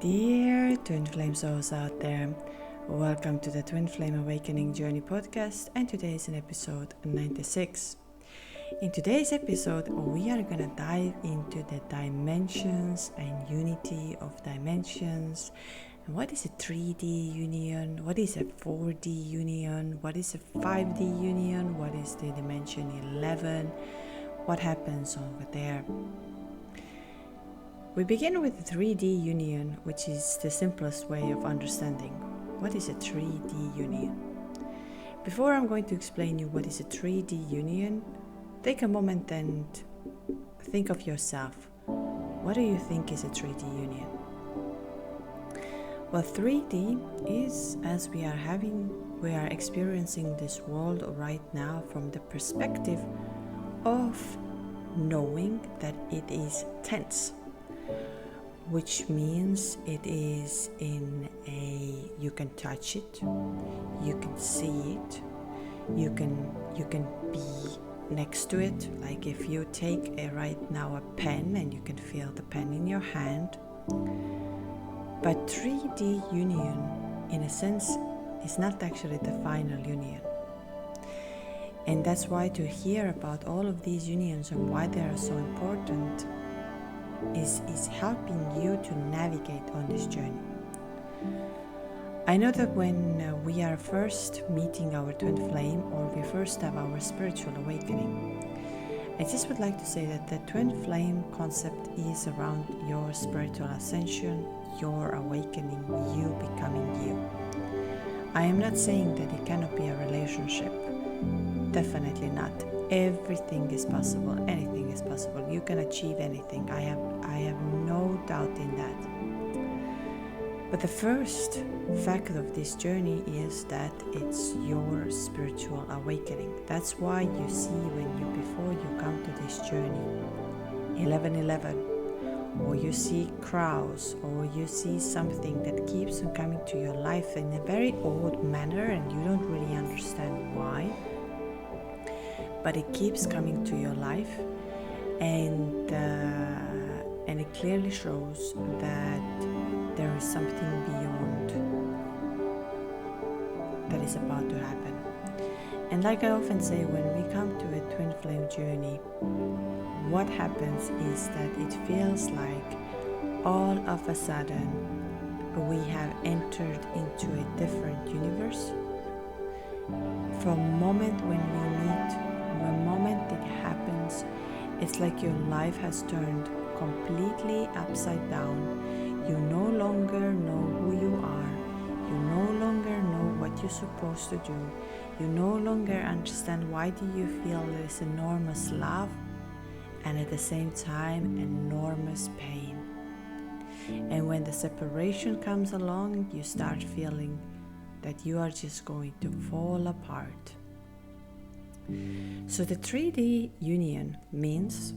Dear Twin Flame souls out there, welcome to the Twin Flame Awakening Journey podcast, and today is an episode 96. In today's episode, we are going to dive into the dimensions and unity of dimensions. And what is a 3D union? What is a 4D union? What is a 5D union? What is the dimension 11? What happens over there? We begin with the 3D union, which is the simplest way of understanding. What is a 3D union? Before I'm going to explain you what is a 3D union, take a moment and think of yourself. What do you think is a 3D union? Well, 3D is as we are experiencing this world right now from the perspective of knowing that it is tense. Which means it is you can touch it, you can see it, you can be next to it. Like if you take right now a pen and you can feel the pen in your hand. But 3D union, in a sense, is not actually the final union. And that's why to hear about all of these unions and why they are so important is helping you to navigate on this journey. I know that when we are first meeting our twin flame, or we first have our spiritual awakening, I just would like to say that the twin flame concept is around your spiritual ascension, your awakening, you becoming you. I am not saying that it cannot be a relationship. Definitely not. Everything is possible. Anything is possible. You can achieve anything. I have no doubt in that. But the first fact of this journey is that it's your spiritual awakening. That's why you see before you come to this journey, 1111, or you see crowds, or you see something that keeps on coming to your life in a very odd manner, and you don't really understand why. But it keeps coming to your life, and it clearly shows that there is something beyond that is about to happen. And like I often say, when we come to a twin flame journey, what happens is that it feels like all of a sudden we have entered into a different universe. From the moment when we meet, the moment it happens, it's like your life has turned completely upside down. You no longer know who you are. You no longer know what you're supposed to do. You no longer understand why do you feel this enormous love and at the same time enormous pain. And when the separation comes along, you start feeling that you are just going to fall apart. So the 3D union means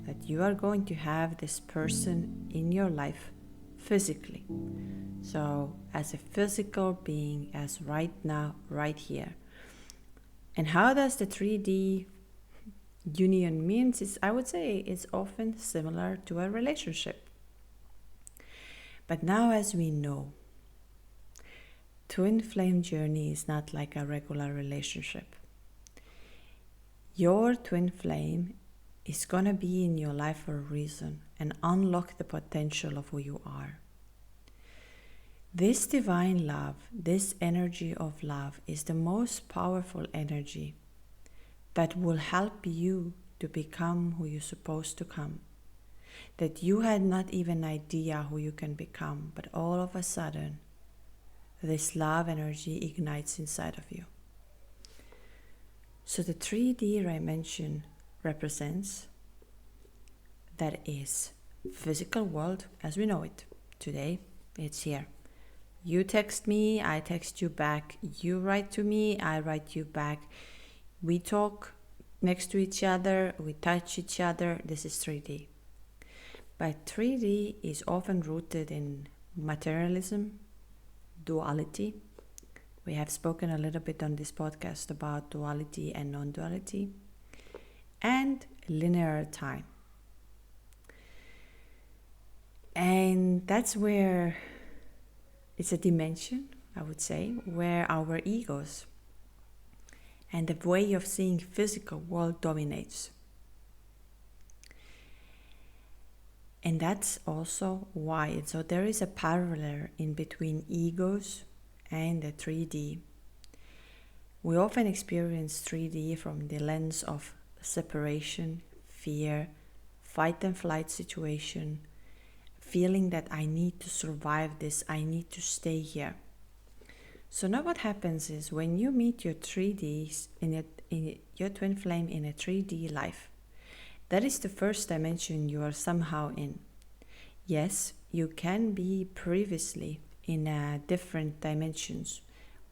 that you are going to have this person in your life physically. So as a physical being, as right now, right here. And how does the 3D union means? I would say it's often similar to a relationship. But now as we know, twin flame journey is not like a regular relationship. Your twin flame is going to be in your life for a reason and unlock the potential of who you are. This divine love, this energy of love is the most powerful energy that will help you to become who you're supposed to come. That you had not even idea who you can become, but all of a sudden, this love energy ignites inside of you. So the 3D dimension represents that is physical world as we know it. Today, it's here. You text me, I text you back. You write to me, I write you back. We talk next to each other, we touch each other. This is 3D. But 3D is often rooted in materialism, duality. We have spoken a little bit on this podcast about duality and non-duality, and linear time. And that's where It's a dimension, I would say, where our egos and the way of seeing physical world dominates. And that's also why. So there is a parallel in between egos and the 3D. We often experience 3D from the lens of separation, fear, fight and flight situation, feeling that I need to survive this, I need to stay here. So now what happens is when you meet your 3Ds in your twin flame in a 3D life, that is the first dimension you are somehow in. Yes, you can be previously in different dimensions.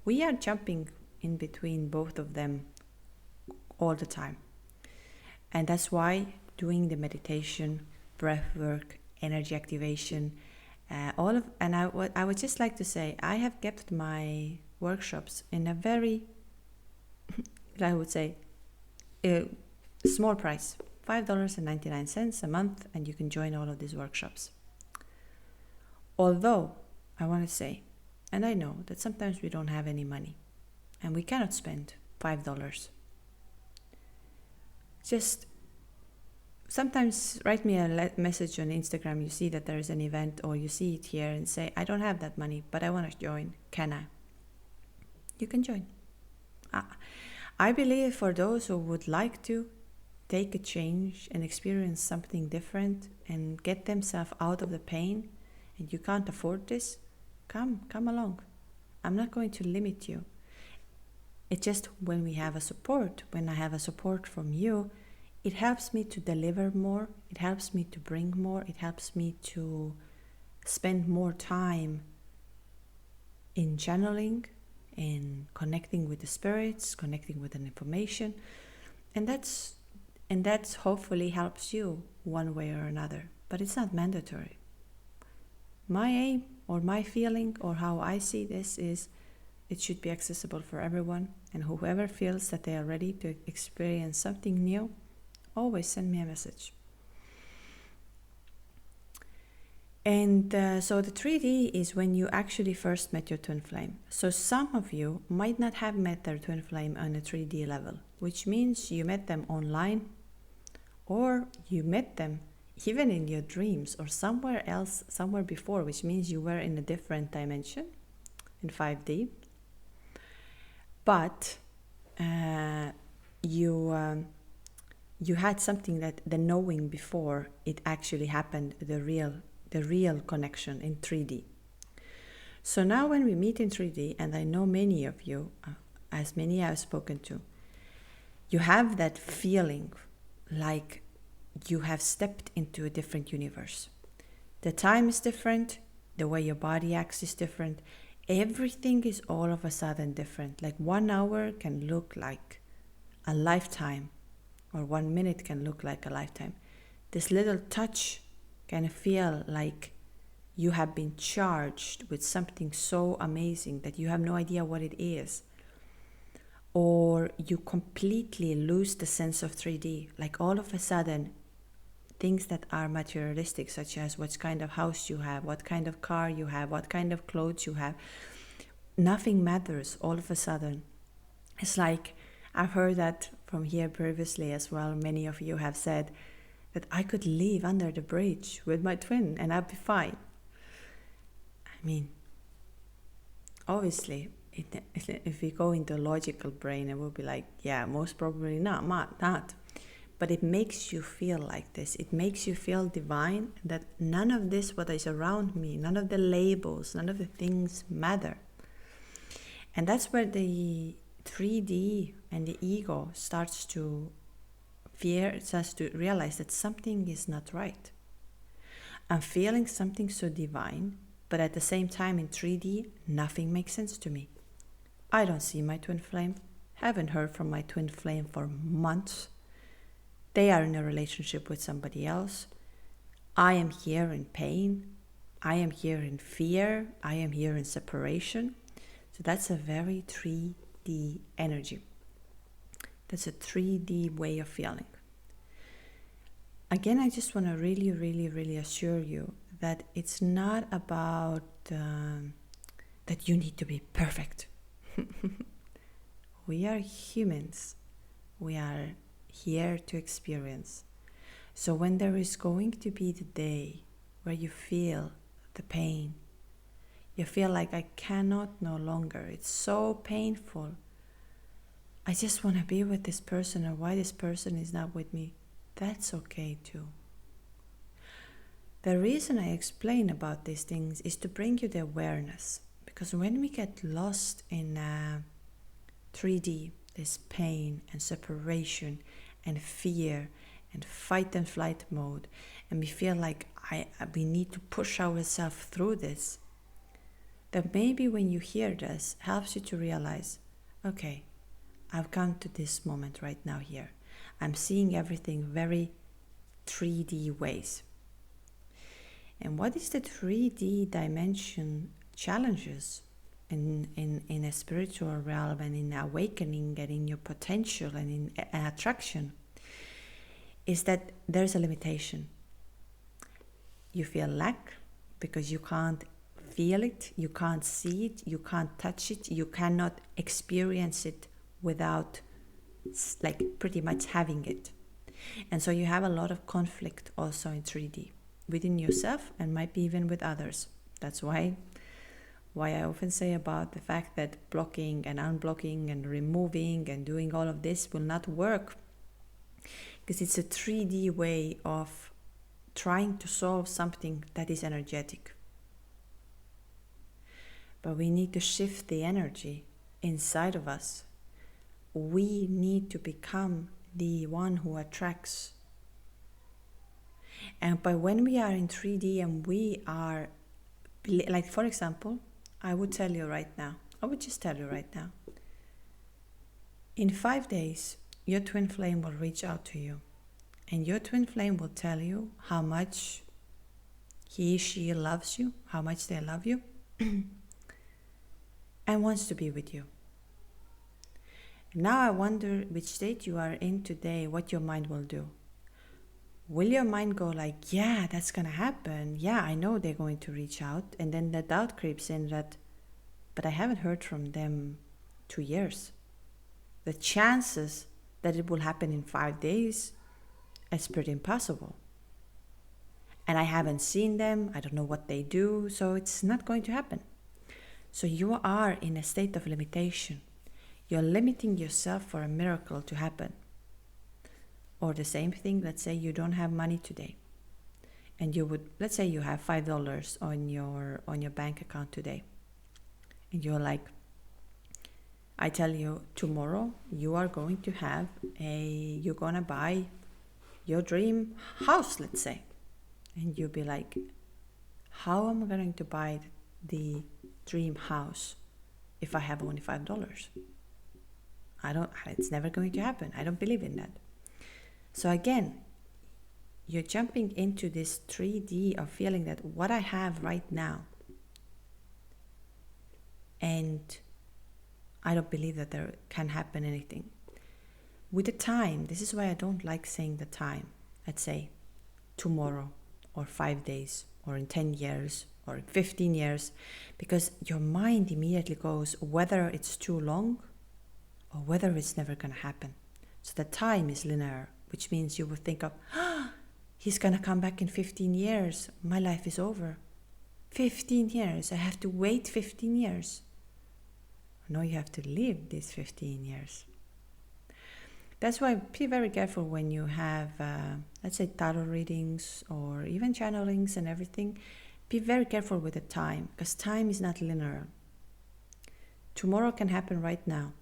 We are jumping in between both of them all the time. And that's why doing the meditation, breath work, energy activation, I would just like to say, I have kept my workshops in a very, I would say, small price, $5.99 a month, and you can join all of these workshops. Although, I want to say, and I know that sometimes we don't have any money, and we cannot spend $5. Just sometimes write me a message on Instagram. You see that there is an event, or you see it here and say, I don't have that money, but I want to join. Can I? You can join. I believe for those who would like to take a change and experience something different and get themselves out of the pain, and you can't afford this, come along. I'm not going to limit you. It's just when we have a support, when I have a support from you, it helps me to deliver more, it helps me to bring more, it helps me to spend more time in channeling, in connecting with the spirits, connecting with an information, and that's hopefully helps you one way or another, but it's not mandatory. My aim or my feeling or how I see this is it should be accessible for everyone, and whoever feels that they are ready to experience something new, always send me a message. And so the 3D is when you actually first met your twin flame. So some of you might not have met their twin flame on a 3D level, which means you met them online, or you met them even in your dreams or somewhere else, somewhere before, which means you were in a different dimension in 5D. But you had something that the knowing before it actually happened, the real connection in 3D. So now when we meet in 3D, and I know many of you, as many I've spoken to, you have that feeling like you have stepped into a different universe. The time is different, the way your body acts is different, everything is all of a sudden different. Like 1 hour can look like a lifetime, or 1 minute can look like a lifetime. This little touch can feel like you have been charged with something so amazing that you have no idea what it is. Or you completely lose the sense of 3D. Like all of a sudden, things that are materialistic, such as what kind of house you have, what kind of car you have, what kind of clothes you have, nothing matters all of a sudden. It's like, I've heard that from here previously as well. Many of you have said that I could live under the bridge with my twin and I'd be fine. I mean, obviously, if we go into logical brain, it will be like, yeah, most probably not. But it makes you feel like this. It makes you feel divine, that none of this, what is around me, none of the labels, none of the things matter. And that's where the 3D and the ego starts to realize that something is not right. I'm feeling something so divine, but at the same time in 3D, nothing makes sense to me. I don't see my twin flame, haven't heard from my twin flame for months. They are in a relationship with somebody else. I am here in pain. I am here in fear. I am here in separation. So that's a very 3D energy. That's a 3D way of feeling. Again, I just want to really, really, really assure you that it's not about that you need to be perfect. We are humans. We are here to experience. So when there is going to be the day where you feel the pain, you feel like I cannot no longer, it's so painful, I just want to be with this person, and why this person is not with me, that's okay too. The reason I explain about these things is to bring you the awareness, because when we get lost in 3D, this pain and separation and fear and fight and flight mode, and we feel like we need to push ourselves through this, that maybe when you hear this, helps you to realize, okay, I've come to this moment right now here. I'm seeing everything very 3D ways. And what is the 3D dimension challenges in a spiritual realm and in awakening and in your potential and in attraction is that there's a limitation. You feel lack because you can't feel it, you can't see it, you can't touch it, you cannot experience it without like pretty much having it. And so you have a lot of conflict also in 3D within yourself and might be even with others. That's why I often say about the fact that blocking and unblocking and removing and doing all of this will not work, because it's a 3D way of trying to solve something that is energetic. But we need to shift the energy inside of us. We need to become the one who attracts. And by when we are in 3D and we are, like for example, I would just tell you right now, in 5 days, your twin flame will reach out to you. And your twin flame will tell you how much she loves you, how much they love you, and wants to be with you. Now I wonder which state you are in today, what your mind will do. Will your mind go like, yeah, that's going to happen. Yeah, I know they're going to reach out. And then the doubt creeps in that, but I haven't heard from them 2 years. The chances that it will happen in 5 days is pretty impossible. And I haven't seen them. I don't know what they do. So it's not going to happen. So you are in a state of limitation. You're limiting yourself for a miracle to happen. Or the same thing, let's say you don't have money today. And you would, let's say you have $5 on your bank account today. And you're like, I tell you, tomorrow you are going to have you're going to buy your dream house, let's say. And you'll be like, how am I going to buy the dream house if I have only $5? It's never going to happen. I don't believe in that. So again, you're jumping into this 3D of feeling that what I have right now, and I don't believe that there can happen anything. With the time, this is why I don't like saying the time. I'd say tomorrow or 5 days or in 10 years or in 15 years, because your mind immediately goes whether it's too long or whether it's never going to happen. So the time is linear, which means you will think of, he's going to come back in 15 years. My life is over. 15 years. I have to wait 15 years. No, you have to live these 15 years. That's why be very careful when you have, let's say, tarot readings or even channelings and everything. Be very careful with the time, because time is not linear. Tomorrow can happen right now.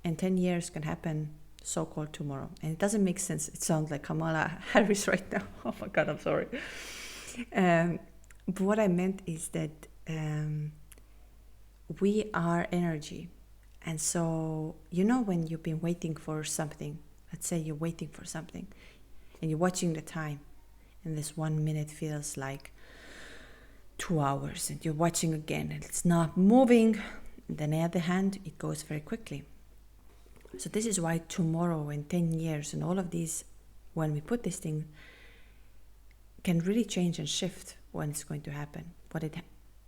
And 10 years can happen so-called tomorrow. And it doesn't make sense. It sounds like Kamala Harris right now. Oh my God, I'm sorry. But what I meant is that we are energy. And so, when you've been waiting for something, let's say you're waiting for something and you're watching the time, and this 1 minute feels like 2 hours, and you're watching again and it's not moving. And then on the other hand, it goes very quickly. So this is why tomorrow and 10 years and all of these, when we put this thing, can really change and shift when it's going to happen.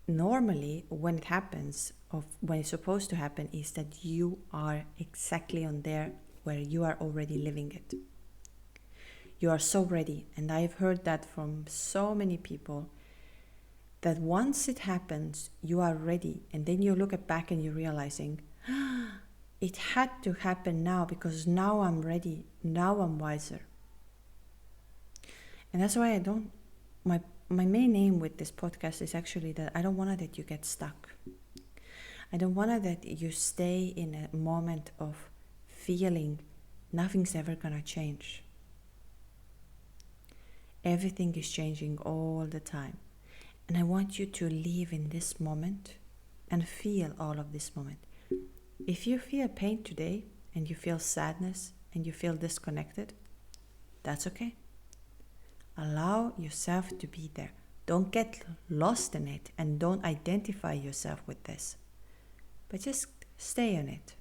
normally when it happens, or when it's supposed to happen, is that you are exactly on there where you are already living it. You are so ready. And I've heard that from so many people, that once it happens, you are ready. And then you look at back and you're realizing, it had to happen now, because now I'm ready. Now I'm wiser. And that's why my main aim with this podcast is actually that I don't want that you get stuck. I don't want that you stay in a moment of feeling nothing's ever gonna change. Everything is changing all the time. And I want you to live in this moment and feel all of this moment. If you feel pain today, and you feel sadness, and you feel disconnected, that's okay. Allow yourself to be there. Don't get lost in it, and don't identify yourself with this. But just stay in it.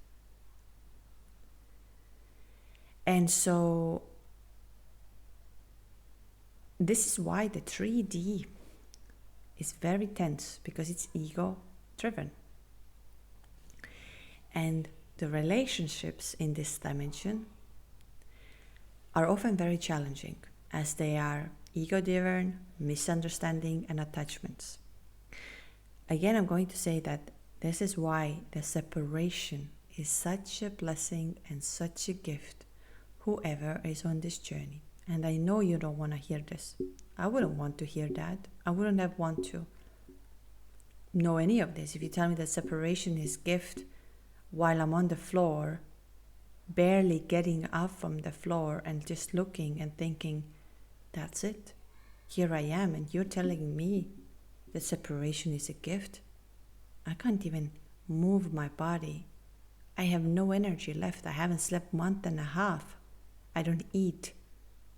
And so, this is why the 3D is very tense, because it's ego driven. And the relationships in this dimension are often very challenging, as they are ego driven, misunderstanding, and attachments. Again, I'm going to say that this is why the separation is such a blessing and such a gift, whoever is on this journey. And I know you don't want to hear this. I wouldn't want to hear that. I wouldn't have want to know any of this. If you tell me that separation is gift while I'm on the floor, barely getting up from the floor and just looking and thinking, that's it. Here I am, and you're telling me that separation is a gift. I can't even move my body. I have no energy left. I haven't slept a month and a half. I don't eat.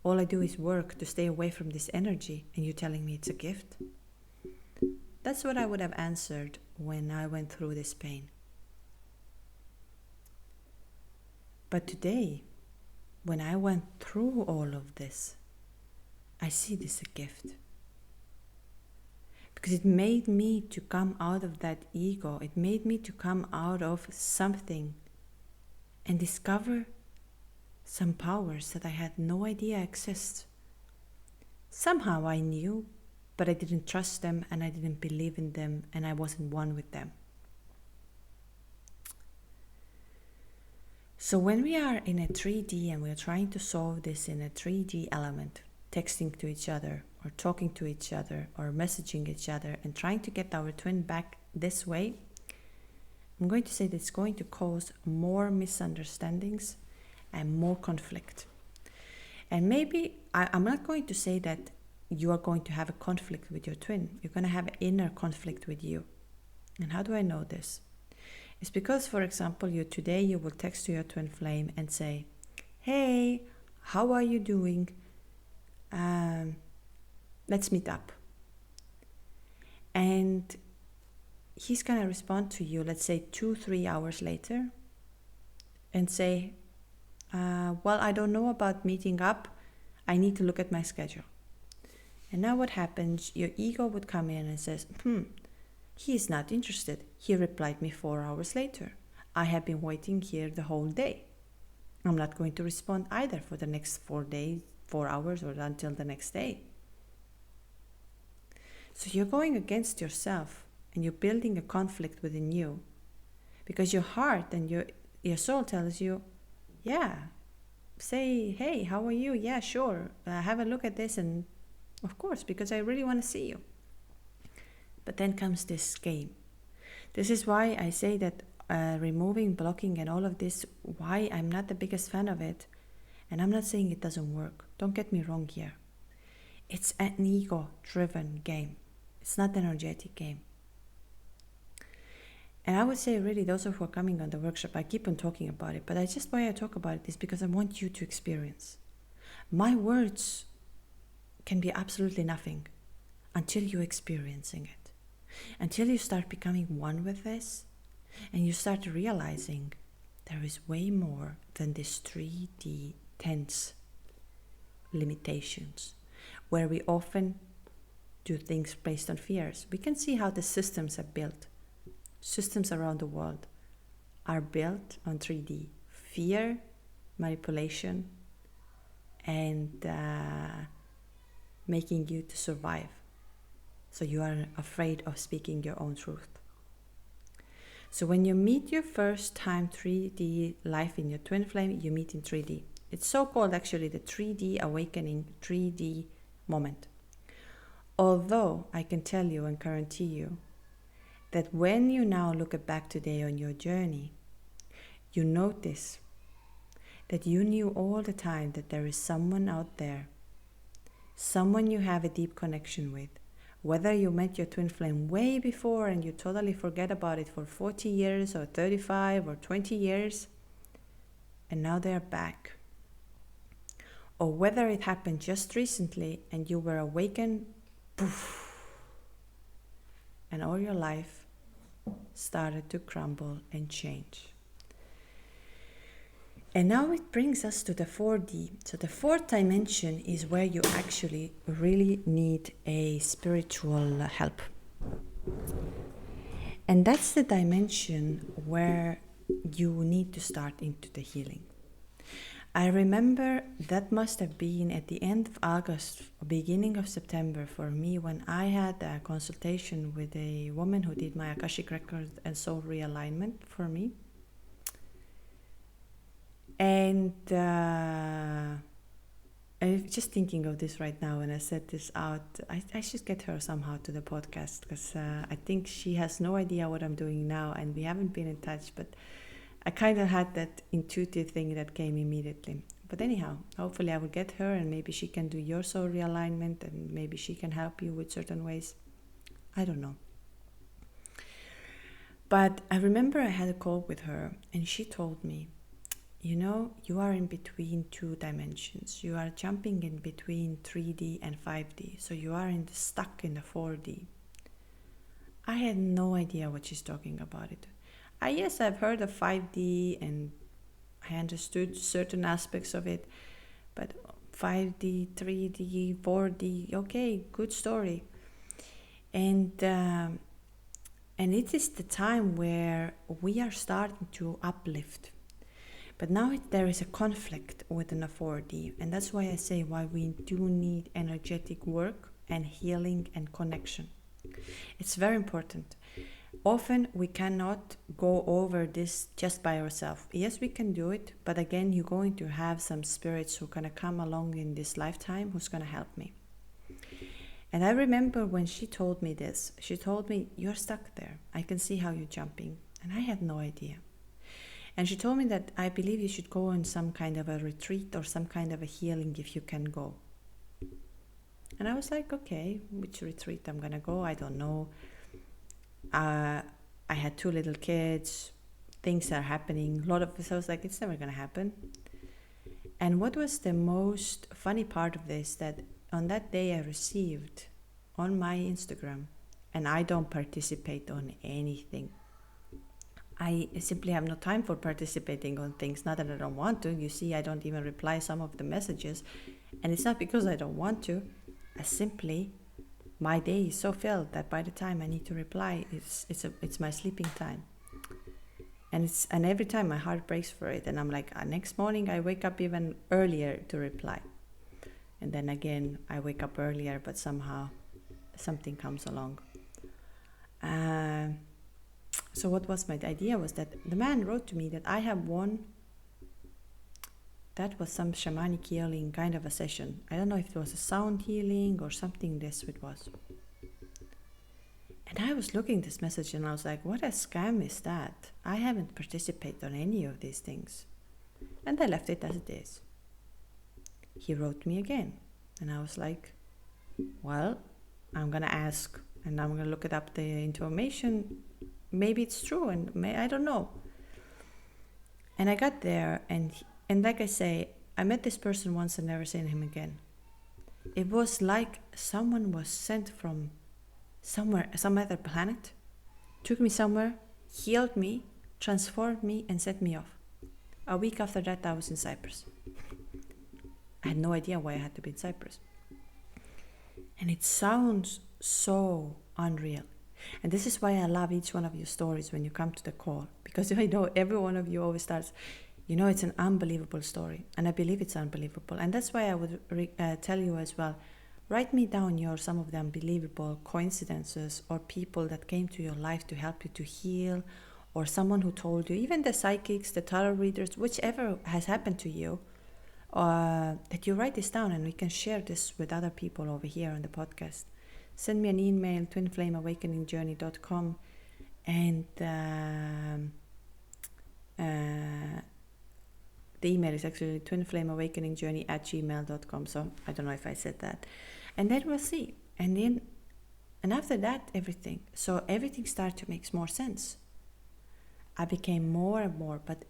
All I do is work to stay away from this energy, and you're telling me it's a gift? That's what I would have answered when I went through this pain. But today, when I went through all of this, I see this a gift. Because it made me to come out of that ego. It made me to come out of something and discover some powers that I had no idea exist. Somehow I knew, but I didn't trust them, and I didn't believe in them, and I wasn't one with them. So when we are in a 3D and we're trying to solve this in a 3D element, texting to each other or talking to each other or messaging each other and trying to get our twin back this way, I'm going to say that it's going to cause more misunderstandings and more conflict. And maybe I'm not going to say that you are going to have a conflict with your twin. You're going to have an inner conflict with you. And how do I know this? It's because, for example, today you will text to your twin flame and say, hey, how are you doing? Let's meet up. And he's going to respond to you, let's say 2-3 hours later, and say, well, I don't know about meeting up. I need to look at my schedule. And now what happens? Your ego would come in and says, he is not interested. He replied me 4 hours later. I have been waiting here the whole day. I'm not going to respond either for the next 4 days, 4 hours, or until the next day. So you're going against yourself, and you're building a conflict within you, because your heart and your soul tells you, yeah, say, hey, how are you? Yeah, sure. Have a look at this, and of course, because I really want to see you. But then comes this game. This is why I say that removing, blocking, and all of this, why I'm not the biggest fan of it. And I'm not saying it doesn't work. Don't get me wrong here. It's an ego-driven game. It's not an energetic game. And I would say really those who are coming on the workshop, I keep on talking about it, but why I talk about it is because I want you to experience. My words can be absolutely nothing until you're experiencing it. Until you start becoming one with this, and you start realizing there is way more than this 3D tense limitations, where we often do things based on fears. We can see how the systems are built. Systems around the world are built on 3D. Fear, manipulation, and making you to survive. So you are afraid of speaking your own truth. So when you meet your first time 3D life in your twin flame, you meet in 3D. It's so called actually the 3D awakening, 3D moment. Although I can tell you and guarantee you that when you now look back today on your journey, you notice that you knew all the time that there is someone out there, someone you have a deep connection with. Whether you met your twin flame way before and you totally forget about it for 40 years or 35 or 20 years, and now they're back. Or whether it happened just recently and you were awakened, poof, and all your life started to crumble and change. And now it brings us to the 4D. So the fourth dimension is where you actually really need a spiritual help. And that's the dimension where you need to start into the healing. I remember that must have been at the end of August, beginning of September for me, when I had a consultation with a woman who did my Akashic Record and soul realignment for me. And I'm just thinking of this right now when I said this out. I should get her somehow to the podcast, because I think she has no idea what I'm doing now, and we haven't been in touch, but I kind of had that intuitive thing that came immediately. But anyhow, hopefully I will get her, and maybe she can do your soul realignment, and maybe she can help you with certain ways. I don't know. But I remember I had a call with her, and she told me, you know, you are in between two dimensions. You are jumping in between 3D and 5D. So you are stuck in the 4D. I had no idea what she's talking about it. Yes, I've heard of 5D and I understood certain aspects of it. But 5D, 3D, 4D, okay, good story. And it is the time where we are starting to uplift. But now there is a conflict within a 4D, and that's why I say why we do need energetic work and healing and connection. It's very important. Often we cannot go over this just by ourselves. Yes, we can do it, but again, you're going to have some spirits who are going to come along in this lifetime who's going to help me. And I remember when she told me this, she told me, you're stuck there. I can see how you're jumping. And I had no idea. And she told me that I believe you should go on some kind of a retreat or some kind of a healing if you can go. And I was like, okay, which retreat I'm going to go? I don't know. I had 2 little kids. Things are happening. A lot of this, I was like, it's never going to happen. And what was the most funny part of this, that on that day I received on my Instagram, and I don't participate on anything. I simply have no time for participating on things, not that I don't want to. You see, I don't even reply some of the messages. And it's not because I don't want to. Simply, my day is so filled that by the time I need to reply, it's my sleeping time. And every time my heart breaks for it. And I'm like, next morning I wake up even earlier to reply. And then again, I wake up earlier, but somehow something comes along. So what was my idea was that the man wrote to me that I have won. That was some shamanic healing kind of a session. I don't know if it was a sound healing or something this it was. And I was looking at this message and I was like, what a scam is that? I haven't participated on any of these things. And I left it as it is. He wrote me again. And I was like, well, I'm going to ask and I'm going to look it up the information. Maybe it's true and I don't know. And I got there and like I say, I met this person once and never seen him again. It was like someone was sent from somewhere, some other planet, took me somewhere, healed me, transformed me and set me off. A week after that I was in Cyprus. I had no idea why I had to be in Cyprus. And it sounds so unreal. And this is why I love each one of your stories when you come to the call, because I know every one of you always starts, it's an unbelievable story, and I believe it's unbelievable. And that's why I would tell you as well, write me down some of the unbelievable coincidences or people that came to your life to help you to heal, or someone who told you, even the psychics, the tarot readers, whichever has happened to you, that you write this down and we can share this with other people over here on the podcast. Send me an email, twinflameawakeningjourney.com, and the email is actually twinflameawakeningjourney@gmail.com. So I don't know if I said that. And then we'll see. And after that, everything started to make more sense. I became more and more, but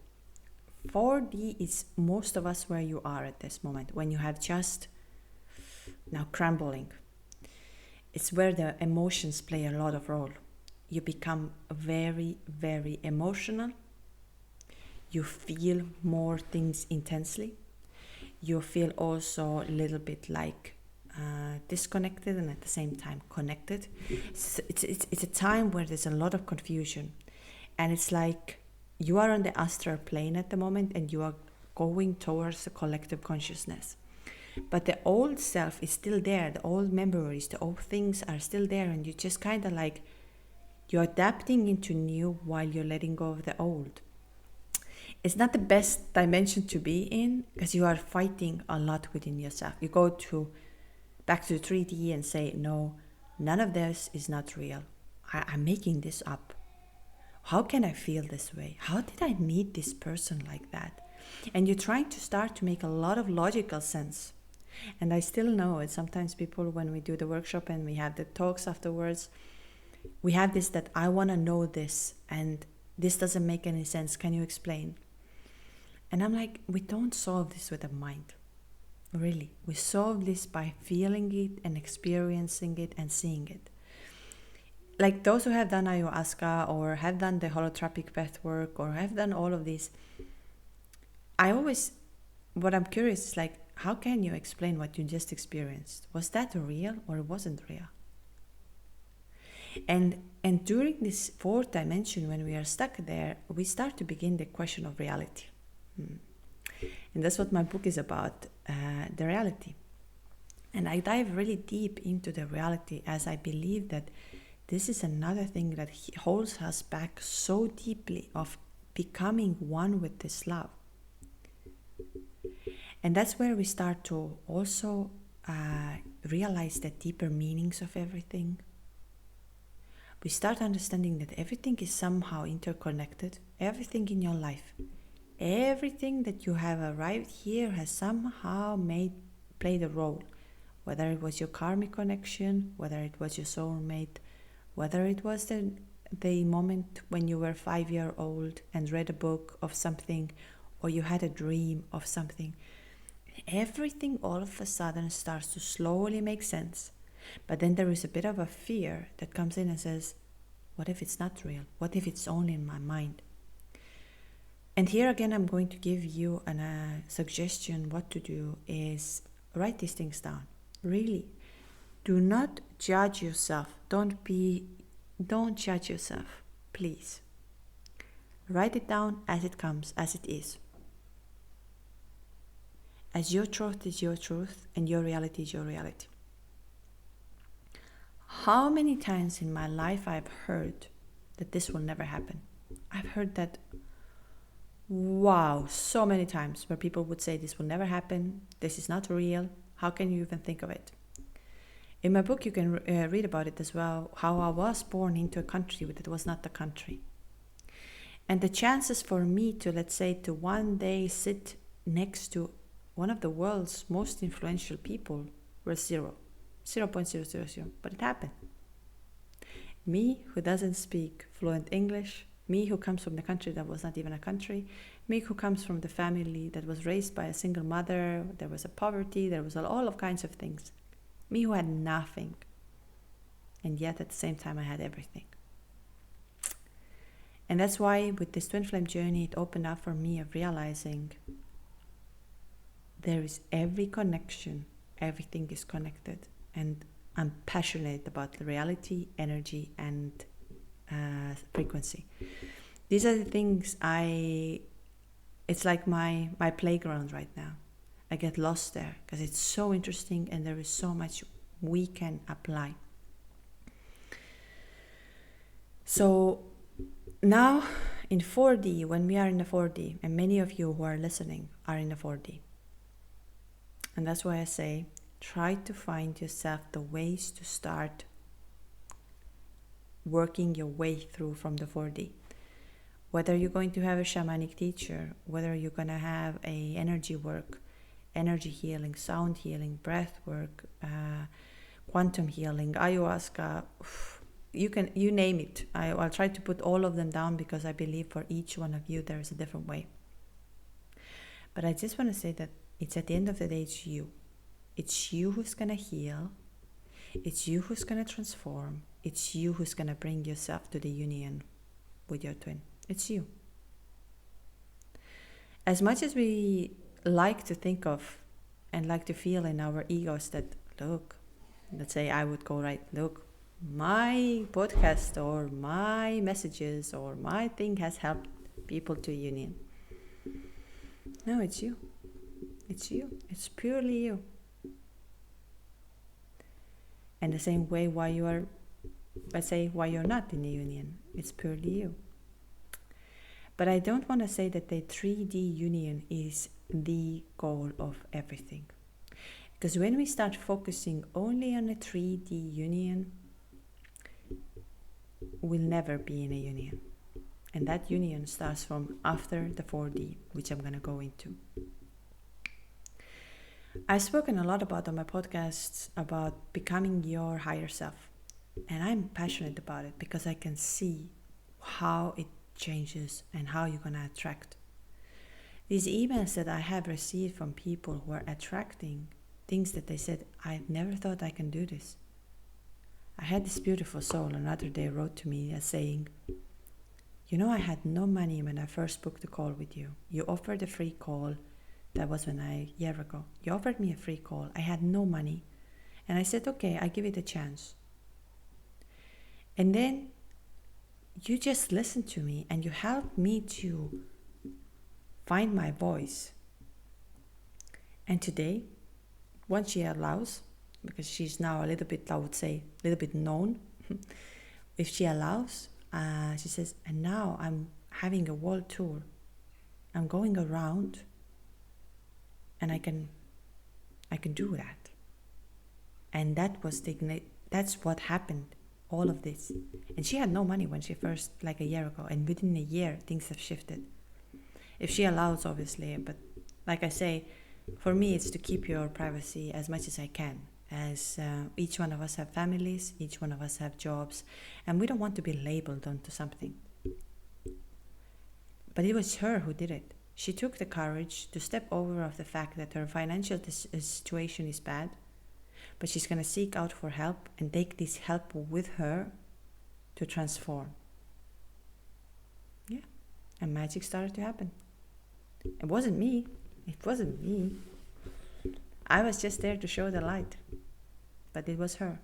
4D is most of us where you are at this moment, when you have just now crumbling. It's where the emotions play a lot of role. You become very, very emotional. You feel more things intensely. You feel also a little bit like disconnected and at the same time connected. It's a time where there's a lot of confusion. And it's like you are on the astral plane at the moment and you are going towards the collective consciousness. But the old self is still there. The old memories, the old things are still there. And you just kind of like, you're adapting into new while you're letting go of the old. It's not the best dimension to be in, because you are fighting a lot within yourself. You go back to 3D and say, no, none of this is not real. I'm making this up. How can I feel this way? How did I meet this person like that? And you're trying to start to make a lot of logical sense. And I still know it. Sometimes people, when we do the workshop and we have the talks afterwards, we have this that I want to know this and this doesn't make any sense. Can you explain? And I'm like, we don't solve this with the mind. Really. We solve this by feeling it and experiencing it and seeing it. Like those who have done ayahuasca or have done the holotropic breath work or have done all of these, what I'm curious is like, how can you explain what you just experienced? Was that real or it wasn't real? And during this fourth dimension, when we are stuck there, we start to begin the question of reality. And that's what my book is about, the reality. And I dive really deep into the reality, as I believe that this is another thing that holds us back so deeply of becoming one with this love. And that's where we start to also realize the deeper meanings of everything. We start understanding that everything is somehow interconnected. Everything in your life, everything that you have arrived here has somehow played a role. Whether it was your karmic connection, whether it was your soulmate, whether it was the moment when you were 5 years old and read a book of something, or you had a dream of something. Everything all of a sudden starts to slowly make sense. But then there is a bit of a fear that comes in and says, what if it's not real? What if it's only in my mind? And here again, I'm going to give you a suggestion. What to do is write these things down. Really, do not judge yourself. Don't judge yourself, please. Write it down as it comes, as it is. As your truth is your truth and your reality is your reality. How many times in my life I've heard that this will never happen? I've heard that, wow, so many times where people would say this will never happen, this is not real, how can you even think of it? In my book you can read about it as well, how I was born into a country that was not the country. And the chances for me to, let's say, to one day sit next to one of the world's most influential people were 0.000, but it happened. Me, who doesn't speak fluent English, me who comes from the country that was not even a country, me who comes from the family that was raised by a single mother, there was a poverty, there was all of kinds of things. Me who had nothing, and yet at the same time I had everything. And that's why with this twin flame journey, it opened up for me of realizing there is every connection, everything is connected. And I'm passionate about the reality, energy, and frequency. These are the things it's like my playground right now. I get lost there because it's so interesting and there is so much we can apply. So now in 4D, when we are in the 4D, and many of you who are listening are in the 4D, and that's why I say, try to find yourself the ways to start working your way through from the 4D. Whether you're going to have a shamanic teacher, whether you're going to have a energy work, energy healing, sound healing, breath work, quantum healing, ayahuasca, you name it. I'll try to put all of them down because I believe for each one of you there is a different way. But I just want to say that it's at the end of the day, it's you. It's you who's going to heal. It's you who's going to transform. It's you who's going to bring yourself to the union with your twin. It's you. As much as we like to think of and like to feel in our egos that, look, let's say I would go right, look, my podcast or my messages or my thing has helped people to union. No, it's you. It's you. It's purely you. And the same way why you are, let's say, why you're not in the union. It's purely you. But I don't want to say that the 3D union is the goal of everything. Because when we start focusing only on a 3D union, we'll never be in a union. And that union starts from after the 4D, which I'm going to go into. I've spoken a lot about on my podcasts about becoming your higher self. And I'm passionate about it because I can see how it changes and how you're going to attract. These emails that I have received from people who are attracting things that they said, I never thought I can do this. I had this beautiful soul another day wrote to me as saying, you know, I had no money when I first booked the call with you. You offered a free call. That was a year ago. You offered me a free call. I had no money. And I said, okay, I give it a chance. And then you just listened to me and you helped me to find my voice. And today, once she allows, because she's now a little bit, I would say, a little bit known, if she allows, she says, and now I'm having a world tour. I'm going around and I can do that. And that's what happened, all of this. And she had no money when she first, like a year ago, and within a year things have shifted. If she allows, obviously, but like I say, for me it's to keep your privacy as much as I can, as each one of us have families, each one of us have jobs, and we don't want to be labeled onto something. But it was her who did it. She took the courage to step over of the fact that her financial situation is bad, but she's going to seek out for help and take this help with her to transform. Yeah, and magic started to happen. It wasn't me. I was just there to show the light, but it was her.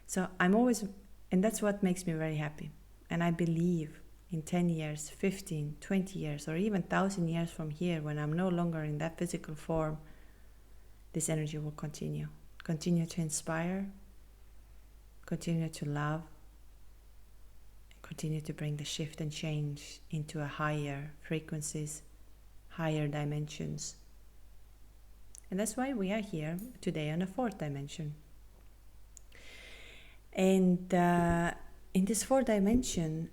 So I'm always, and that's what makes me very happy. And I believe in 10 years, 15, 20 years, or even 1,000 years from here, when I'm no longer in that physical form, this energy will continue to inspire, continue to love, continue to bring the shift and change into a higher frequencies, higher dimensions. And that's why we are here today on a 4th dimension. And in this 4th dimension,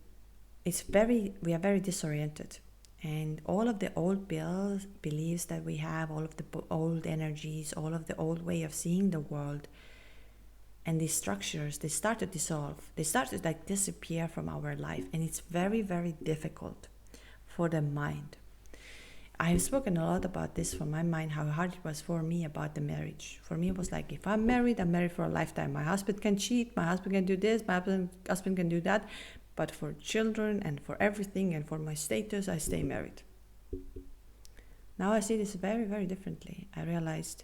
we are very disoriented. And all of the old beliefs that we have, all of the old energies, all of the old way of seeing the world, and these structures, they start to dissolve. They start to disappear from our life. And it's very, very difficult for the mind. I have spoken a lot about this from my mind, how hard it was for me about the marriage. For me, it was like, if I'm married for a lifetime. My husband can cheat, my husband can do this, my husband can do that. But for children and for everything and for my status, I stay married. Now I see this very, very differently. I realized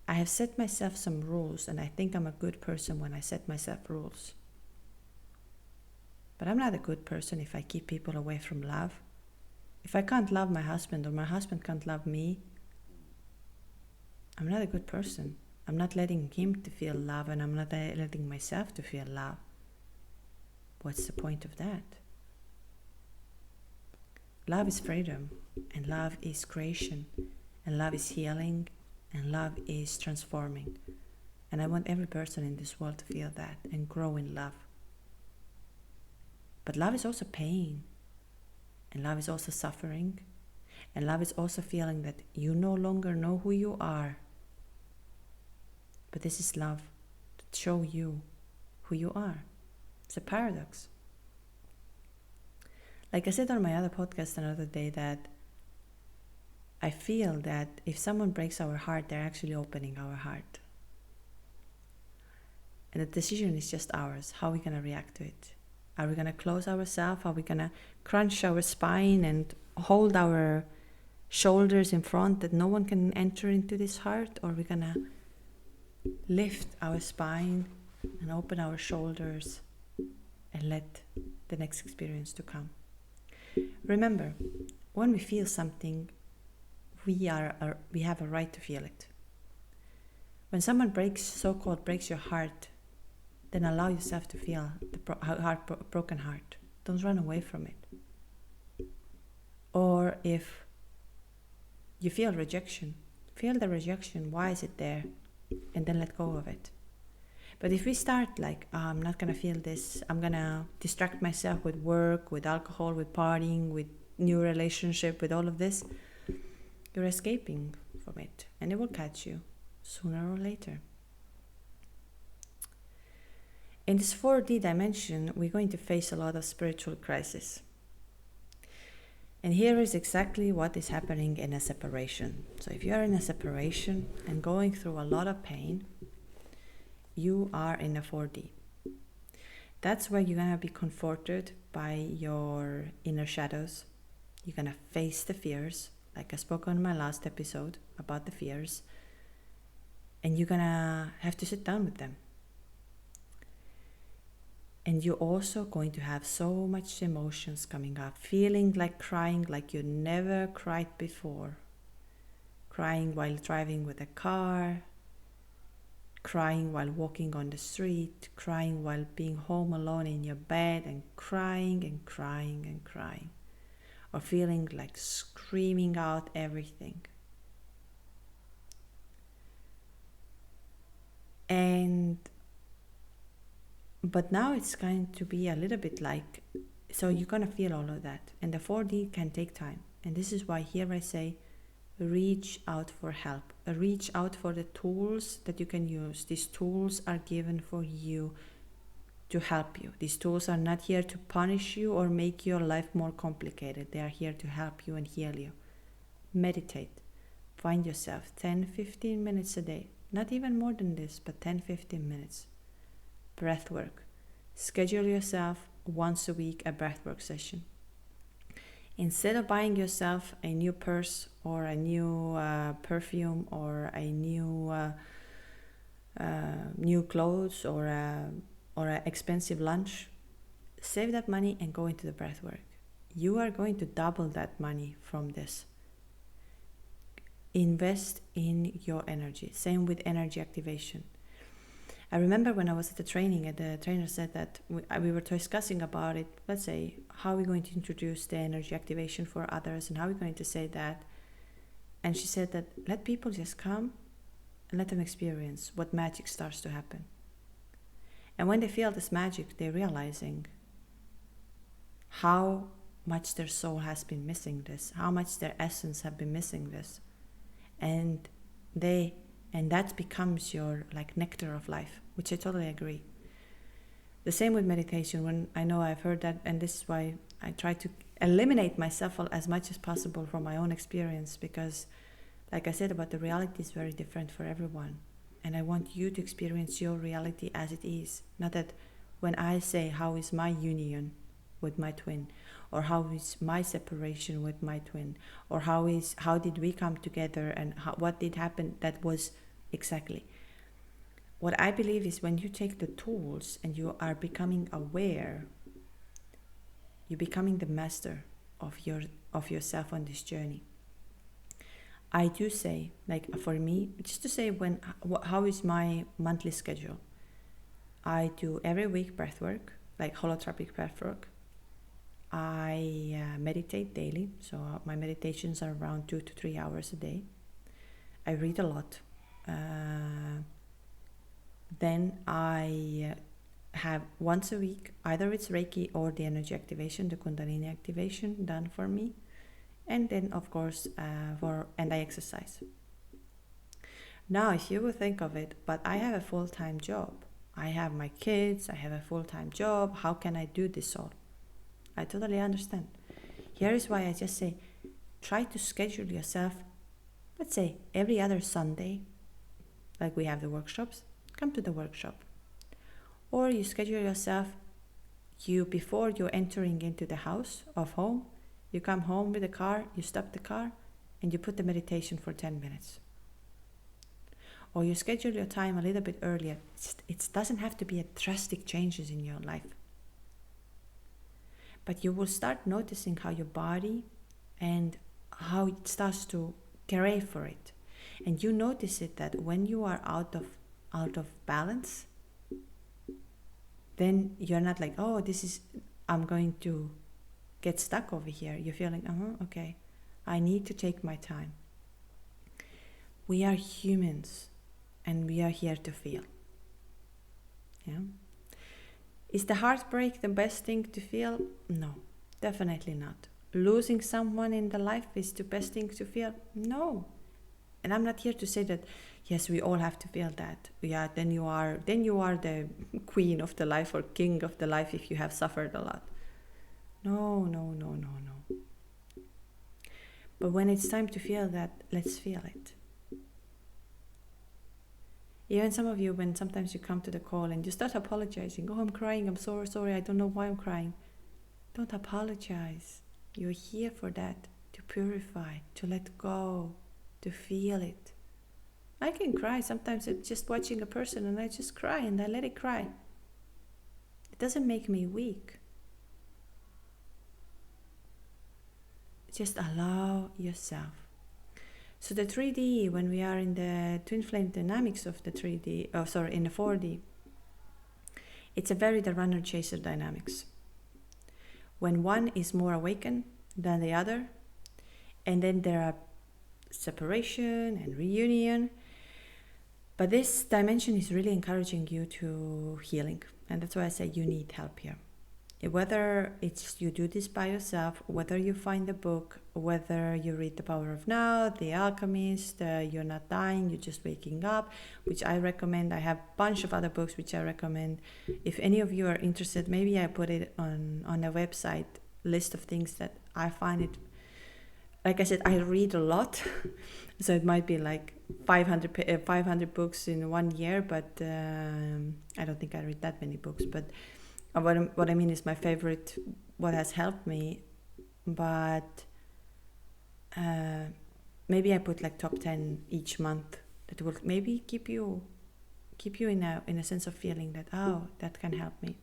I have set myself some rules, and I think I'm a good person when I set myself rules. But I'm not a good person if I keep people away from love. If I can't love my husband or my husband can't love me, I'm not a good person. I'm not letting him to feel love, and I'm not letting myself to feel love. What's the point of that? Love is freedom, and love is creation, and love is healing, and love is transforming. And I want every person in this world to feel that and grow in love. But love is also pain, and love is also suffering, and love is also feeling that you no longer know who you are. But this is love to show you who you are. It's a paradox. Like I said on my other podcast another day, that I feel that if someone breaks our heart, they're actually opening our heart. And the decision is just ours. How are we going to react to it? Are we going to close ourselves? Are we going to crunch our spine and hold our shoulders in front that no one can enter into this heart? Or are we going to lift our spine and open our shoulders and let the next experience to come? Remember, when we feel something, we have a right to feel it. When someone so-called breaks your heart, then allow yourself to feel the broken heart. Don't run away from it. Or if you feel rejection, feel the rejection. Why is it there? And then let go of it. But if we start like, I'm not going to feel this, I'm going to distract myself with work, with alcohol, with partying, with new relationship, with all of this, you're escaping from it, and it will catch you sooner or later. In this 4D dimension, we're going to face a lot of spiritual crisis. And here is exactly what is happening in a separation. So if you are in a separation and going through a lot of pain, you are in a 4D. That's where you're going to be comforted by your inner shadows. You're going to face the fears, like I spoke on my last episode about the fears. And you're going to have to sit down with them. And you're also going to have so much emotions coming up, feeling like crying like you never cried before. Crying while driving with a car, crying while walking on the street, crying while being home alone in your bed, and crying and crying and crying. Or feeling like screaming out everything. But now it's going to be a little bit like, so you're going to feel all of that. And the 4D can take time. And this is why here I say, reach out for help. Reach out for the tools that you can use. These tools are given for you to help you. These tools are not here to punish you or make your life more complicated. They are here to help you and heal you. Meditate. Find yourself 10-15 minutes a day. Not even more than this, but 10-15 minutes. Breath work. Schedule yourself once a week a breath work session. Instead of buying yourself a new purse or a new perfume or a new clothes or an expensive lunch, save that money and go into the breath work. You are going to double that money from this. Invest in your energy. Same with energy activation. I remember when I was at the training, and the trainer said that we were discussing about it. Let's say, how are we going to introduce the energy activation for others, and how are we going to say that? And she said that let people just come and let them experience what magic starts to happen. And when they feel this magic, they're realizing how much their soul has been missing this, how much their essence have been missing this. And that becomes your like nectar of life, which I totally agree. The same with meditation. When I know I've heard that, and this is why I try to eliminate myself as much as possible from my own experience, because like I said about the reality is very different for everyone. And I want you to experience your reality as it is. Not that when I say how is my union with my twin, or how is my separation with my twin, or how did we come together, and what did happen that was exactly. What I believe is when you take the tools and you are becoming aware, you're becoming the master of yourself on this journey. I do say, like for me, just to say how is my monthly schedule. I do every week breath work, like holotropic breath work. I meditate daily, so my meditations are around 2 to 3 hours a day. I read a lot. Then I have once a week, either it's Reiki or the energy activation, the Kundalini activation done for me. And then, of course, and I exercise. Now, if you would think of it, but I have a full-time job. I have my kids, I have a full-time job. How can I do this all? I totally understand. Here is why I just say, try to schedule yourself, let's say every other Sunday, like we have the workshops, come to the workshop. Or you schedule yourself, before you're entering into the house of home, you come home with the car, you stop the car, and you put the meditation for 10 minutes. Or you schedule your time a little bit earlier. It doesn't have to be a drastic changes in your life. But you will start noticing how your body and how it starts to crave for it. And you notice it that when you are out of balance, then you're not like, oh, I'm going to get stuck over here. You're feeling, okay, I need to take my time. We are humans and we are here to feel. Yeah. Is the heartbreak the best thing to feel? No, definitely not. Losing someone in the life is the best thing to feel? No. And I'm not here to say that, yes, we all have to feel that. Yeah, then you are the queen of the life or king of the life if you have suffered a lot. No. But when it's time to feel that, let's feel it. Even some of you, when sometimes you come to the call and you start apologizing, oh, I'm crying, I'm so sorry, I don't know why I'm crying. Don't apologize. You're here for that, to purify, to let go, to feel it. I can cry sometimes just watching a person and I just cry and I let it cry. It doesn't make me weak. Just allow yourself. So the 3D, when we are in the twin flame dynamics of the 3D, in the 4D, it's a very the runner-chaser dynamics. When one is more awakened than the other, and then there are separation and reunion. But this dimension is really encouraging you to healing. And that's why I say you need help here. Whether it's you do this by yourself, whether you find a book, whether you read The Power of Now, The Alchemist, You're Not Dying, You're Just Waking Up, which I recommend. I have a bunch of other books which I recommend. If any of you are interested, maybe I put it on a website list of things that I find it. Like I said, I read a lot, so it might be like 500 books in 1 year, but I don't think I read that many books. But what I mean is my favorite, what has helped me, but maybe I put like top 10 each month that will maybe keep you in a sense of feeling that, oh, that can help me.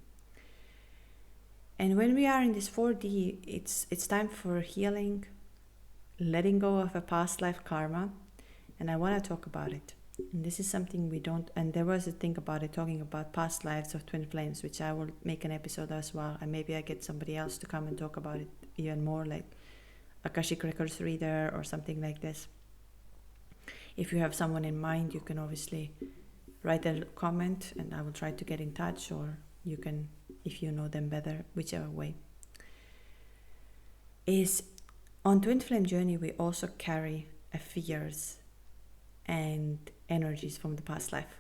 And when we are in this 4D, it's time for healing, letting go of a past life karma, and I want to talk about it. And this is something we don't, and there was a thing about it, talking about past lives of twin flames, which I will make an episode as well, and maybe I get somebody else to come and talk about it even more, like Akashic Records reader or something like this. If you have someone in mind, you can obviously write a comment and I will try to get in touch, or you can, if you know them better, whichever way. Is on twin flame journey, we also carry fears and energies from the past life.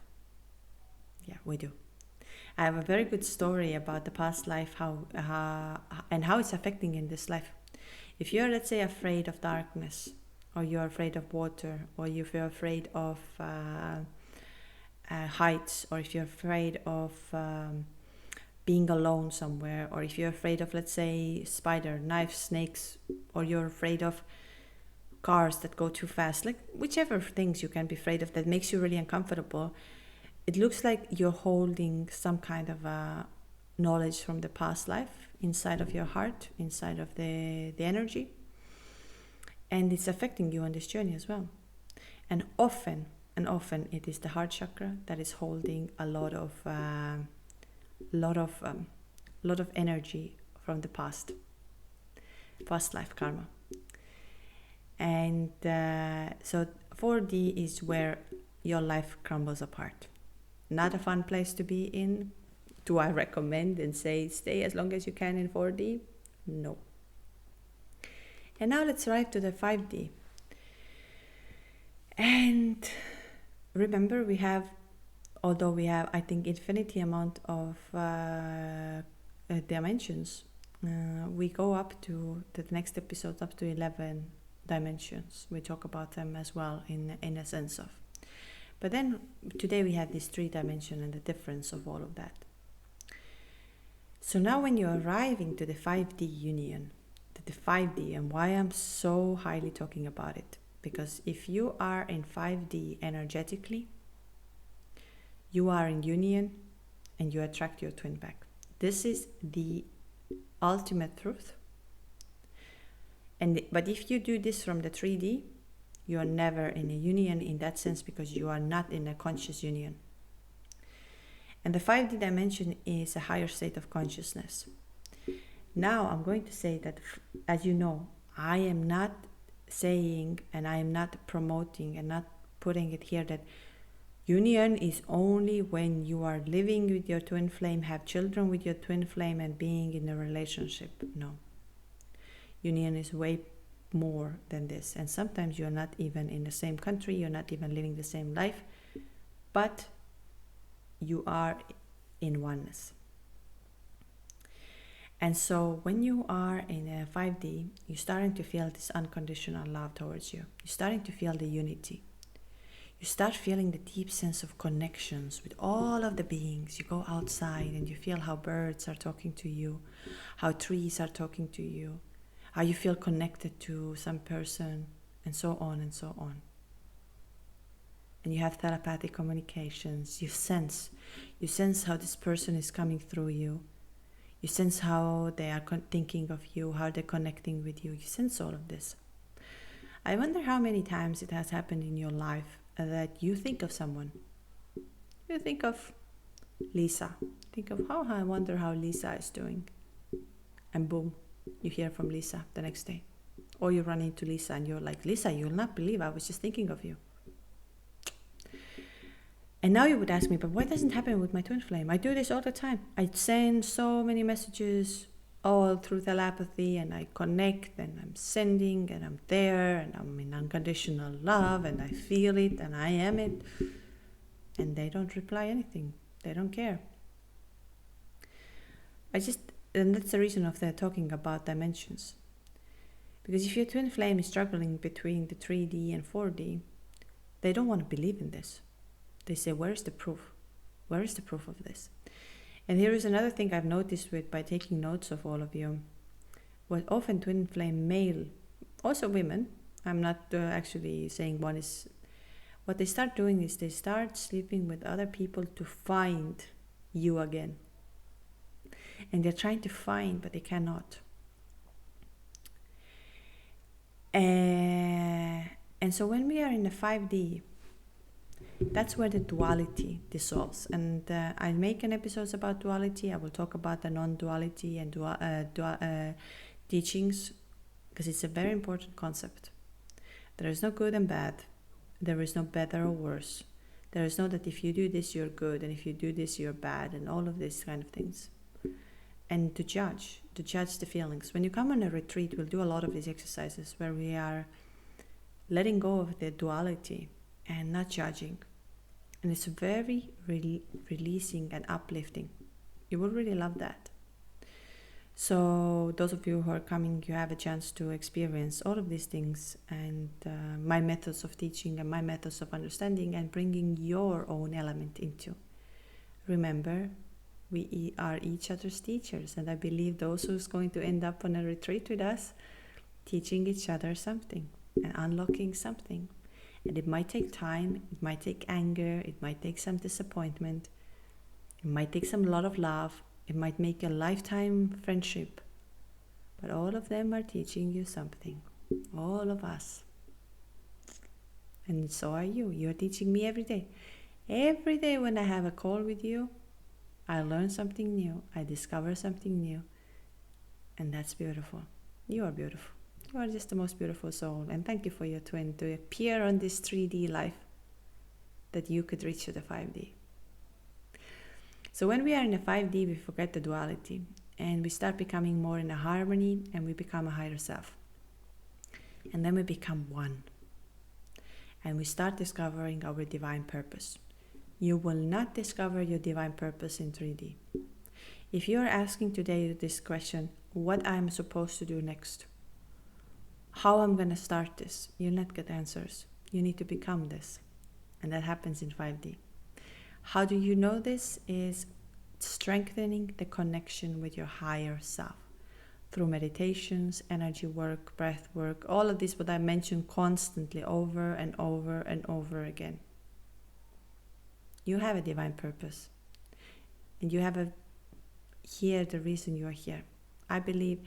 Yeah, we do. I have a very good story about the past life, how it's affecting in this life. If you're, let's say, afraid of darkness, or you're afraid of water, or if you're afraid of heights, or if you're afraid of being alone somewhere, or if you're afraid of, let's say, spider, knives, snakes, or you're afraid of cars that go too fast, like whichever things you can be afraid of that makes you really uncomfortable, it looks like you're holding some kind of a knowledge from the past life inside of your heart, inside of the energy, and it's affecting you on this journey as well. And often it is the heart chakra that is holding a lot of energy from the past life karma. And so 4D is where your life crumbles apart. Not a fun place to be in. Do I recommend and say stay as long as you can in 4D? No. And now let's arrive to the 5D. And remember, although we have, I think, infinity amount of dimensions, we go up to the next episode, up to 11 dimensions. We talk about them as well in a sense of. But then today we have this 3 dimension and the difference of all of that. So now when you're arriving to the 5D union, to the 5D, and why I'm so highly talking about it, because if you are in 5D energetically, you are in union and you attract your twin back. This is the ultimate truth. But if you do this from the 3D, you are never in a union in that sense, because you are not in a conscious union. And the 5D dimension is a higher state of consciousness. Now I'm going to say that, as you know, I am not saying, and I am not promoting and not putting it here, that union is only when you are living with your twin flame, have children with your twin flame, and being in a relationship. No. Union is way more than this. And sometimes you're not even in the same country, you're not even living the same life, but you are in oneness. And so when you are in a 5D, you're starting to feel this unconditional love towards you. You're starting to feel the unity. You start feeling the deep sense of connections with all of the beings. You go outside and you feel how birds are talking to you, how trees are talking to you, how you feel connected to some person, and so on and so on. And you have telepathic communications. You sense how this person is coming through you. You sense how they are thinking of you, how they're connecting with you. You sense all of this. I wonder how many times it has happened in your life that you think of someone. You think of Lisa. Think of, oh, I wonder how Lisa is doing. And boom, you hear from Lisa the next day. Or you run into Lisa and you're like, Lisa, you'll not believe I was just thinking of you. And now you would ask me, but why doesn't it happen with my twin flame? I do this all the time. I send so many messages all through telepathy, and I connect, and I'm sending, and I'm there, and I'm in unconditional love, and I feel it, and I am it. And they don't reply anything. They don't care. And that's the reason of their talking about dimensions. Because if your twin flame is struggling between the 3D and 4D, they don't want to believe in this. They say, where is the proof? Where is the proof of this? And here is another thing I've noticed by taking notes of all of you. What often twin flame male, also women, I'm not actually saying one is, what they start doing is they start sleeping with other people to find you again. And they're trying to find, but they cannot. And so when we are in the 5D, that's where the duality dissolves. And I'll make an episode about duality. I will talk about the non-duality and teachings, because it's a very important concept. There is no good and bad. There is no better or worse. There is no that if you do this, you're good, and if you do this, you're bad, and all of these kind of things. And to judge the feelings. When you come on a retreat, we'll do a lot of these exercises where we are letting go of the duality and not judging. And it's very releasing and uplifting. You will really love that. So those of you who are coming, you have a chance to experience all of these things, and my methods of teaching and my methods of understanding, and bringing your own element into. Remember, we are each other's teachers, and I believe those who's going to end up on a retreat with us, teaching each other something. and unlocking something. And it might take time, it might take anger, it might take some disappointment, it might take some lot of love, it might make a lifetime friendship. But all of them are teaching you something. All of us. And so are you. You're teaching me every day. Every day when I have a call with you, I learn something new. I discover something new. And that's beautiful. You are beautiful. You are just the most beautiful soul. And thank you for your twin to appear on this 3D life that you could reach to the 5D. So when we are in a 5D, we forget the duality. And we start becoming more in a harmony, and we become a higher self. And then we become one. And we start discovering our divine purpose. You will not discover your divine purpose in 3D. If you're asking today this question, what I'm supposed to do next, how I'm going to start this, you'll not get answers. You need to become this. And that happens in 5D. How do you know this? Is strengthening the connection with your higher self through meditations, energy work, breath work, all of this what I mentioned constantly over and over and over again. You have a divine purpose, and you have here the reason you are here. I believe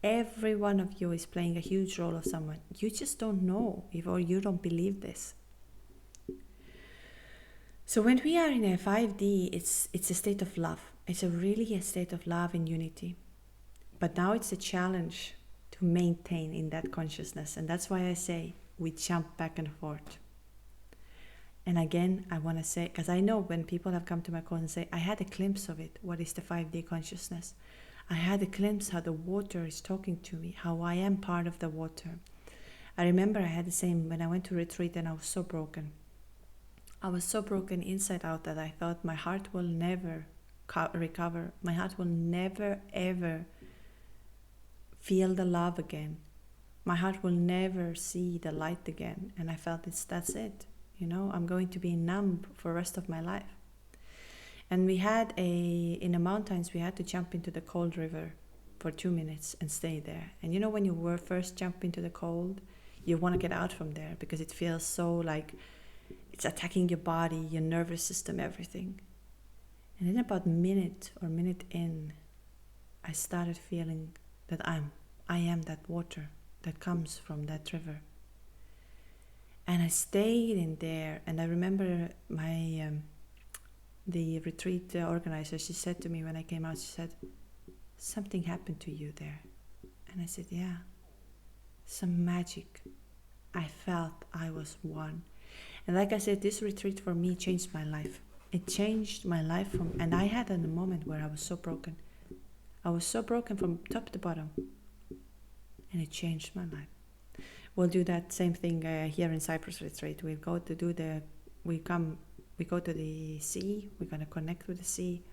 every one of you is playing a huge role of someone. You just don't know or you don't believe this. So when we are in a 5D, it's a state of love. It's really a state of love and unity. But now it's a challenge to maintain in that consciousness. And that's why I say we jump back and forth. And again, I want to say, because I know when people have come to my call and say, I had a glimpse of it. What is the 5D consciousness? I had a glimpse how the water is talking to me, how I am part of the water. I remember I had the same when I went to retreat and I was so broken. I was so broken inside out that I thought my heart will never recover. My heart will never, ever feel the love again. My heart will never see the light again. And I felt that's it. I'm going to be numb for the rest of my life. And we had in the mountains, we had to jump into the cold river for 2 minutes and stay there. And when you were first jump into the cold, you want to get out from there because it feels so like it's attacking your body, your nervous system, everything. And then about minute in, I started feeling that I am that water that comes from that river. And I stayed in there, and I remember the retreat organizer, she said to me when I came out, she said, something happened to you there. And I said, yeah, some magic. I felt I was one. And like I said, this retreat for me changed my life. It changed my life and I had a moment where I was so broken. I was so broken from top to bottom. And it changed my life. We'll do that same thing here in Cyprus retreat. We go to the sea. We're going to connect with the sea.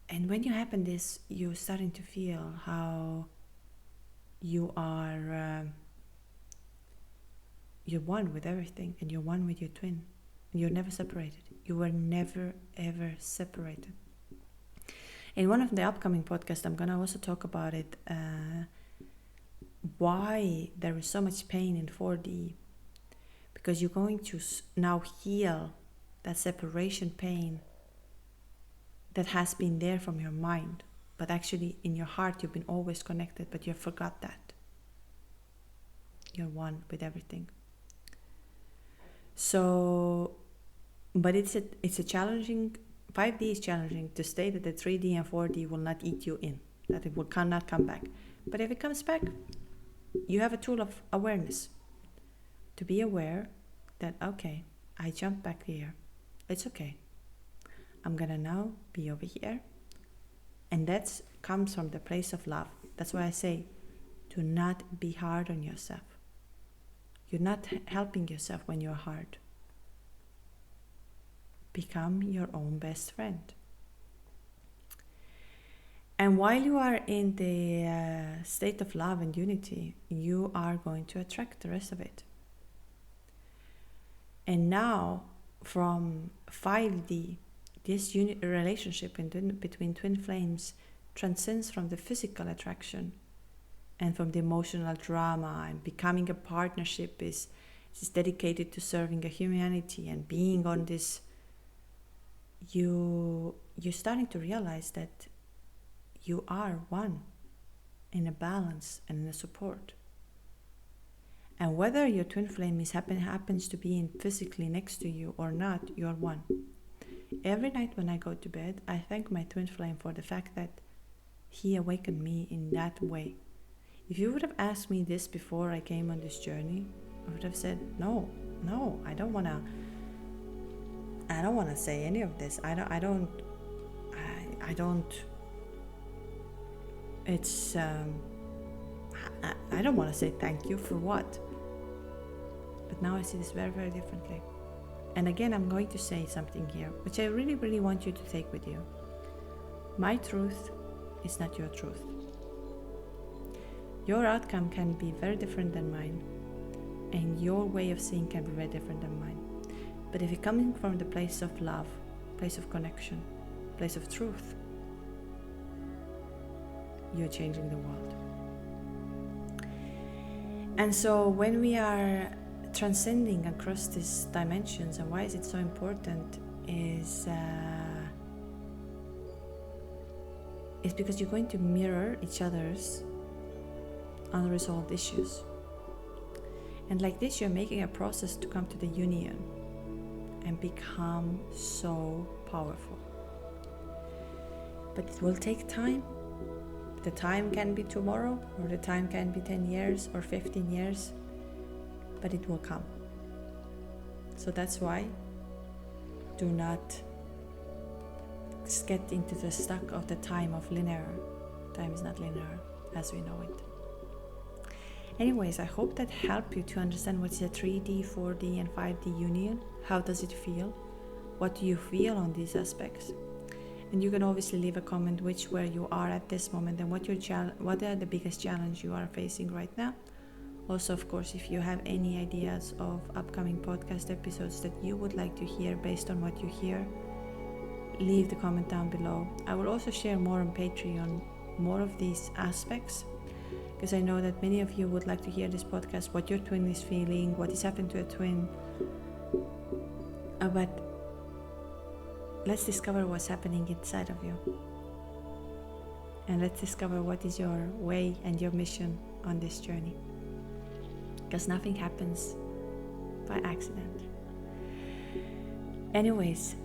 And when you happen this, you're starting to feel how you are, you're one with everything, and you're one with your twin. And you're never separated. You were never, ever separated. In one of the upcoming podcasts, I'm going to also talk about it, why there is so much pain in 4D. Because you're going to now heal that separation pain that has been there from your mind. But actually in your heart you've been always connected, but you forgot that. You're one with everything. So, but it's a challenging, 5D is challenging to stay that the 3D and 4D will not eat you in, that it cannot come back. But if it comes back, you have a tool of awareness to be aware that, okay, I jumped back here. It's okay. I'm going to now be over here. And that comes from the place of love. That's why I say, do not be hard on yourself. You're not helping yourself when you're hard. Become your own best friend. And while you are in the state of love and unity, you are going to attract the rest of it. And now, from 5D, this relationship between twin flames transcends from the physical attraction and from the emotional drama, and becoming a partnership is dedicated to serving a humanity and being on this, you're starting to realize that you are one in a balance and in a support. And whether your twin flame happens to be physically next to you or not, you're one. Every night when I go to bed, I thank my twin flame for the fact that he awakened me in that way. If you would have asked me this before I came on this journey, I would have said, no, I don't want to say any of this. I don't, it's, I don't want to say thank you for what. But now I see this very, very differently. And again, I'm going to say something here, which I really, really want you to take with you. My truth is not your truth. Your outcome can be very different than mine, and your way of seeing can be very different than mine. But if you're coming from the place of love, place of connection, place of truth, you're changing the world. And so when we are transcending across these dimensions, and why is it so important, is because you're going to mirror each other's unresolved issues. And like this, you're making a process to come to the union and become so powerful. But it will take time. The time can be tomorrow, or the time can be 10 years or 15 years, but it will come. So that's why do not get into the stuck of the time of linear. Time is not linear as we know it. Anyways, I hope that helped you to understand what's a 3D, 4D and 5D union. How does it feel? What do you feel on these aspects? And you can obviously leave a comment where you are at this moment and what are the biggest challenge you are facing right now. Also, of course, if you have any ideas of upcoming podcast episodes that you would like to hear based on what you hear, leave the comment down below. I will also share more on Patreon, more of these aspects, because I know that many of you would like to hear this podcast, what your twin is feeling, what is happening to a twin. But let's discover what's happening inside of you. And let's discover what is your way and your mission on this journey. Because nothing happens by accident. Anyways,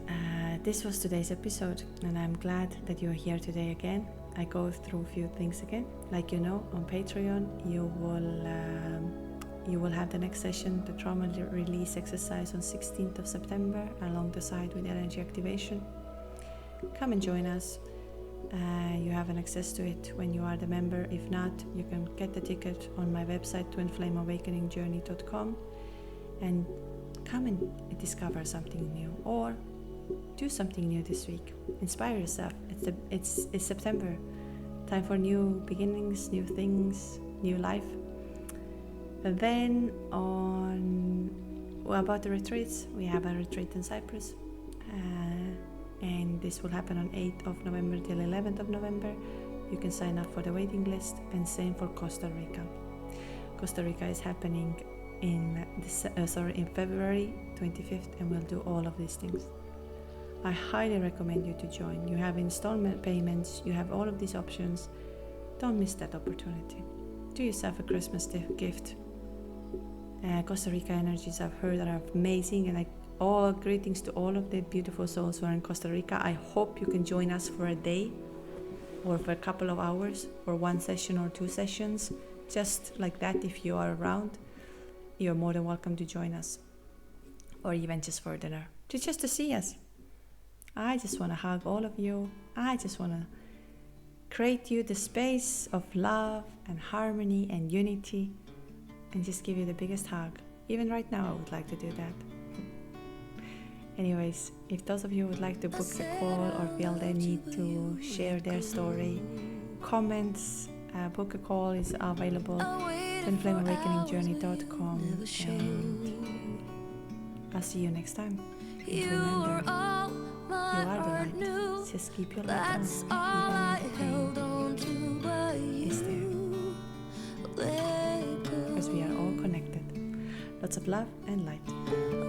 this was today's episode, and I'm glad that you're here today again. I go through a few things again. Like you know, on Patreon, you will have the next session, the trauma release exercise on 16th of September, along the side with energy activation. Come and join us. You have an access to it when you are the member. If not, you can get the ticket on my website, twinflameawakeningjourney.com, and come and discover something new, or do something new this week. Inspire yourself. It's September, time for new beginnings, new things, new life. But then about the retreats, we have a retreat in Cyprus, and this will happen on 8th of November till 11th of November. You can sign up for the waiting list, and same for Costa Rica. Costa Rica is happening in February 25th, and we'll do all of these things. I highly recommend you to join. You have installment payments, you have all of these options. Don't miss that opportunity. Do yourself a Christmas gift. Costa Rica energies, I've heard, are amazing, and all greetings to all of the beautiful souls who are in Costa Rica. I hope you can join us for a day, or for a couple of hours, or one session or two sessions, just like that. If you are around, you're more than welcome to join us, or even just for dinner, just to see us. I just want to hug all of you. I just want to create you the space of love and harmony and unity, and just give you the biggest hug. Even right now, I would like to do that. Anyways, if those of you would like to book a call or feel the need to share their story, comments, book a call is available twinflameawakeningjourney.com, and I'll see you next time. And remember, you are the light. Just keep your light on, even if the pain is there. Lots of love and light.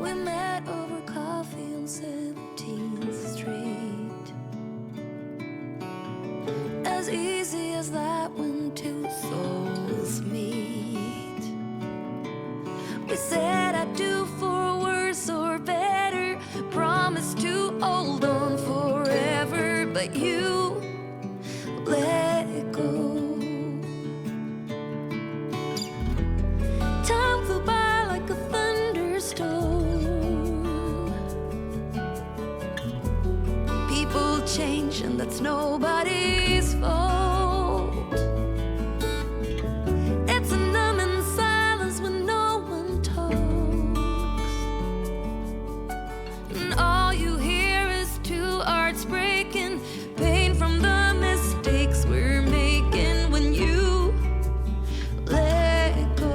We met over coffee on 17th Street. As easy as that when two souls meet. We said I do for worse or better, promised to hold on forever, but you let go. Time flew by like a thunderstorm. People change and that's nobody's fault. It's a numbing silence when no one talks, and all you hear is two hearts breaking, pain from the mistakes we're making when you let go.